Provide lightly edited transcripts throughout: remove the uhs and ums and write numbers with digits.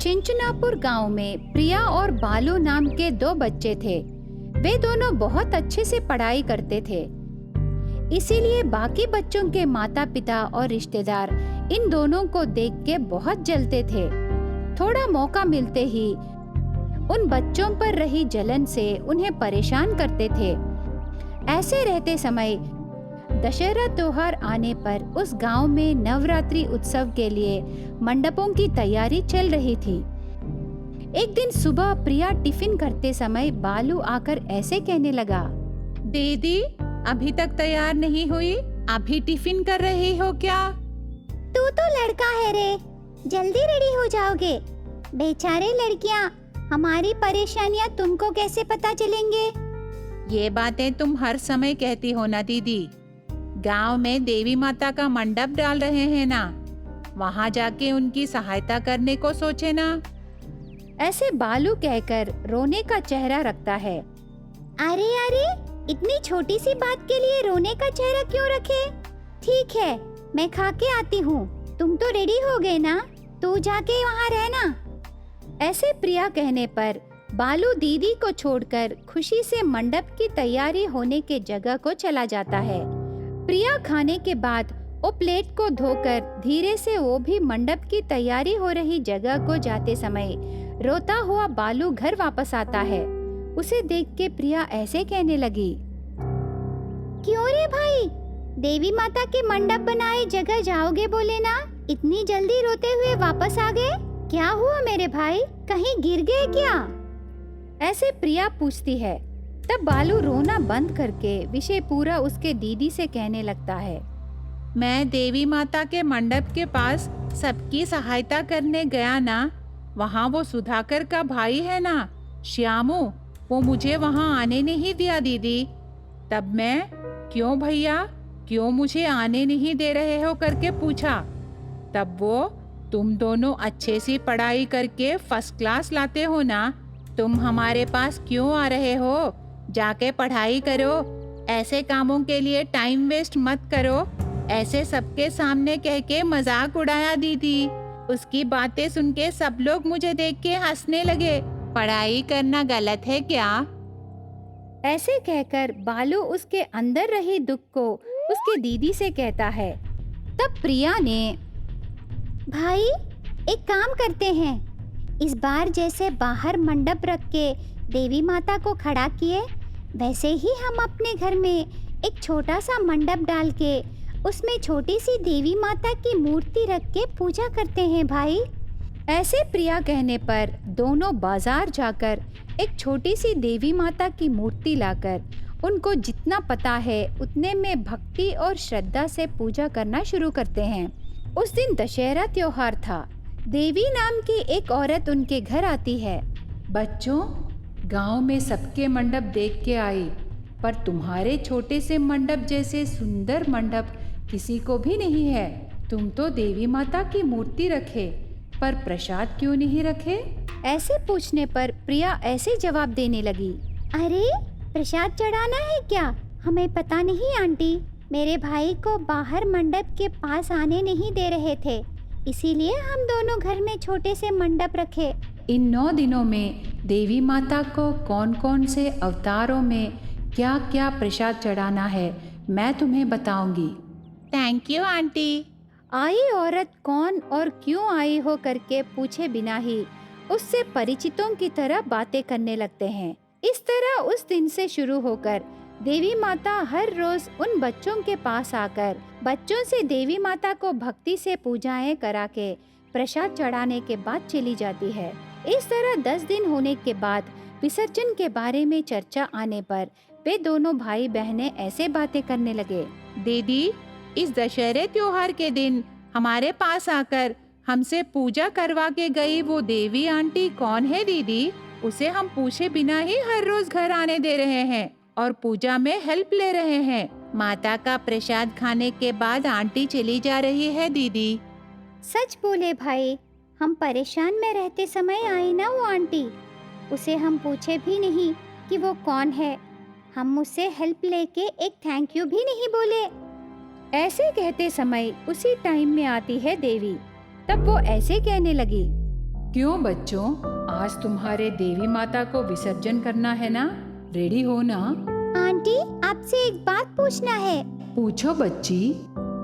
चिंचनापुर गांव में प्रिया और बालू नाम के दो बच्चे थे। वे दोनों बहुत अच्छे से पढ़ाई करते थे, इसीलिए बाकी बच्चों के माता पिता और रिश्तेदार इन दोनों को देख के बहुत जलते थे। थोड़ा मौका मिलते ही उन बच्चों पर रही जलन से उन्हें परेशान करते थे। ऐसे रहते समय दशहरा त्योहार आने पर उस गांव में नवरात्रि उत्सव के लिए मंडपों की तैयारी चल रही थी। एक दिन सुबह प्रिया टिफिन करते समय बालू आकर ऐसे कहने लगा, दीदी अभी तक तैयार नहीं हुई, अभी टिफिन कर रही हो क्या? तू तो लड़का है रे, जल्दी रेडी हो जाओगे। बेचारे लड़कियां, हमारी परेशानियां तुमको कैसे पता चलेंगे? ये बातें तुम हर समय कहती हो ना दीदी। गांव में देवी माता का मंडप डाल रहे हैं ना, वहाँ जाके उनकी सहायता करने को सोचे ना। ऐसे बालू कहकर रोने का चेहरा रखता है। अरे अरे, इतनी छोटी सी बात के लिए रोने का चेहरा क्यों रखे? ठीक है, मैं खा के आती हूँ। तुम तो रेडी हो गए ना, तू जाके वहाँ रहना। ऐसे प्रिया कहने पर बालू दीदी को छोड़कर खुशी से मंडप की तैयारी होने के जगह को चला जाता है। प्रिया खाने के बाद वो प्लेट को धोकर धीरे से वो भी मंडप की तैयारी हो रही जगह को जाते समय रोता हुआ बालू घर वापस आता है। उसे देख के प्रिया ऐसे कहने लगी, क्यों रे भाई, देवी माता के मंडप बनाए जगह जाओगे बोले ना, इतनी जल्दी रोते हुए वापस आ गए? क्या हुआ मेरे भाई, कहीं गिर गए क्या? ऐसे प्रिया पूछती है। तब बालू रोना बंद करके विषय पूरा उसके दीदी से कहने लगता है। मैं देवी माता के मंडप के पास सबकी सहायता करने गया ना, वहाँ वो सुधाकर का भाई है ना, श्यामू, वो मुझे वहाँ आने नहीं दिया दीदी। तब मैं, क्यों भैया, क्यों मुझे आने नहीं दे रहे हो करके पूछा। तब वो, तुम दोनों अच्छे सी पढ़ाई करके फर्स्ट क्लास लाते हो ना, तुम हमारे पास क्यों आ रहे हो? जाके पढ़ाई करो, ऐसे कामों के लिए टाइम वेस्ट मत करो। ऐसे सबके सामने कह के मजाक उड़ाया दीदी। उसकी बातें सुन के सब लोग मुझे देख के हंसने लगे। पढ़ाई करना गलत है क्या? ऐसे कहकर बालू उसके अंदर रही दुख को उसके दीदी से कहता है। तब प्रिया ने, भाई एक काम करते हैं, इस बार जैसे बाहर मंडप रख के देवी माता को खड़ा किए, वैसे ही हम अपने घर में एक छोटा सा मंडप डाल के उसमें छोटी सी देवी माता की मूर्ति रख के पूजा करते हैं भाई। ऐसे प्रिया कहने पर दोनों बाजार जाकर एक छोटी सी देवी माता की मूर्ति लाकर उनको जितना पता है उतने में भक्ति और श्रद्धा से पूजा करना शुरू करते हैं। उस दिन दशहरा त्योहार था। देवी नाम की एक औरत उनके घर आती है। बच्चों, गांव में सबके मंडप देख के आई, पर तुम्हारे छोटे से मंडप जैसे सुंदर मंडप किसी को भी नहीं है। तुम तो देवी माता की मूर्ति रखे, पर प्रसाद क्यों नहीं रखे? ऐसे पूछने पर प्रिया ऐसे जवाब देने लगी, अरे प्रसाद चढ़ाना है क्या? हमें पता नहीं आंटी, मेरे भाई को बाहर मंडप के पास आने नहीं दे रहे थे, इसीलिए हम दोनों घर में छोटे से मंडप रखे। इन 9 दिनों में देवी माता को कौन कौन से अवतारों में क्या क्या प्रसाद चढ़ाना है मैं तुम्हें बताऊंगी। Thank you aunty. आई औरत कौन और क्यों आई हो करके पूछे बिना ही उससे परिचितों की तरह बातें करने लगते हैं। इस तरह उस दिन से शुरू होकर देवी माता हर रोज उन बच्चों के पास आकर बच्चों से देवी माता को भक्ति से पूजाएं करा के प्रसाद चढ़ाने के बाद चली जाती है। इस तरह 10 दिन होने के बाद विसर्जन के बारे में चर्चा आने पर वे दोनों भाई बहनें ऐसे बातें करने लगे। दीदी, इस दशहरे त्योहार के दिन हमारे पास आकर हमसे पूजा करवा के गई वो देवी आंटी कौन है दीदी? उसे हम पूछे बिना ही हर रोज घर आने दे रहे हैं और पूजा में हेल्प ले रहे हैं। माता का प्रसाद खाने के बाद आंटी चली जा रही है दीदी। सच बोले भाई, हम परेशान में रहते समय आई ना वो आंटी, उसे हम पूछे भी नहीं कि वो कौन है। हम उससे हेल्प लेके एक थैंक यू भी नहीं बोले। ऐसे कहते समय उसी टाइम में आती है देवी। तब वो ऐसे कहने लगी, क्यों बच्चों, आज तुम्हारे देवी माता को विसर्जन करना है ना? रेडी हो ना? आंटी, आपसे एक बात पूछना है। पूछो बच्ची।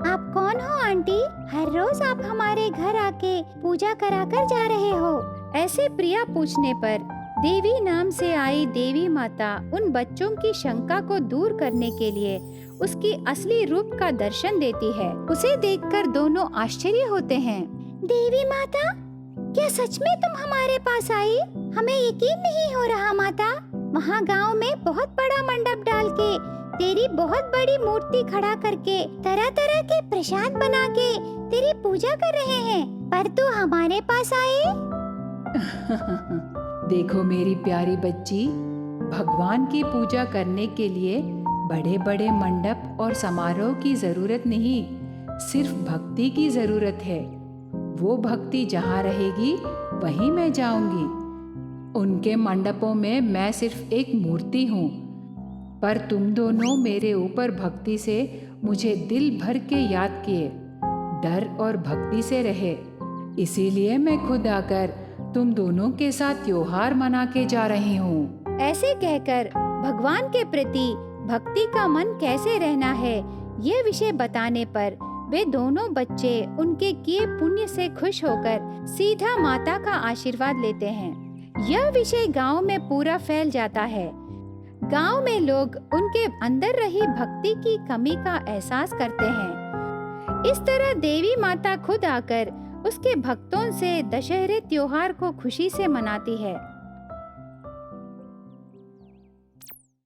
आप कौन हो आंटी? हर रोज आप हमारे घर आके पूजा करा कर जा रहे हो। ऐसे प्रिया पूछने पर देवी नाम से आई देवी माता उन बच्चों की शंका को दूर करने के लिए उसकी असली रूप का दर्शन देती है। उसे देखकर दोनों आश्चर्य होते हैं। देवी माता, क्या सच में तुम हमारे पास आई? हमें यकीन नहीं हो रहा माता। वहाँ गांव में बहुत बड़ा मंडप डाल के तेरी बहुत बड़ी मूर्ति खड़ा करके तरह तरह के प्रसाद बना के तेरी पूजा कर रहे हैं, पर तू हमारे पास आए। देखो मेरी प्यारी बच्ची, भगवान की पूजा करने के लिए बड़े बड़े मंडप और समारोह की जरूरत नहीं, सिर्फ भक्ति की जरूरत है। वो भक्ति जहाँ रहेगी वहीं मैं जाऊंगी। उनके मंडपों में मैं सिर्फ एक मूर्ति हूँ, पर तुम दोनों मेरे ऊपर भक्ति से मुझे दिल भर के याद किए, डर और भक्ति से रहे, इसीलिए मैं खुद आकर तुम दोनों के साथ त्योहार मना के जा रही हूँ। ऐसे कहकर भगवान के प्रति भक्ति का मन कैसे रहना है, ये विषय बताने पर वे दोनों बच्चे उनके किए पुण्य से खुश होकर सीधा माता का आशीर्वाद लेते हैं। यह विषय गांव में पूरा फैल जाता है। गांव में लोग उनके अंदर रही भक्ति की कमी का एहसास करते हैं। इस तरह देवी माता खुद आकर उसके भक्तों से दशहरे त्योहार को खुशी से मनाती है।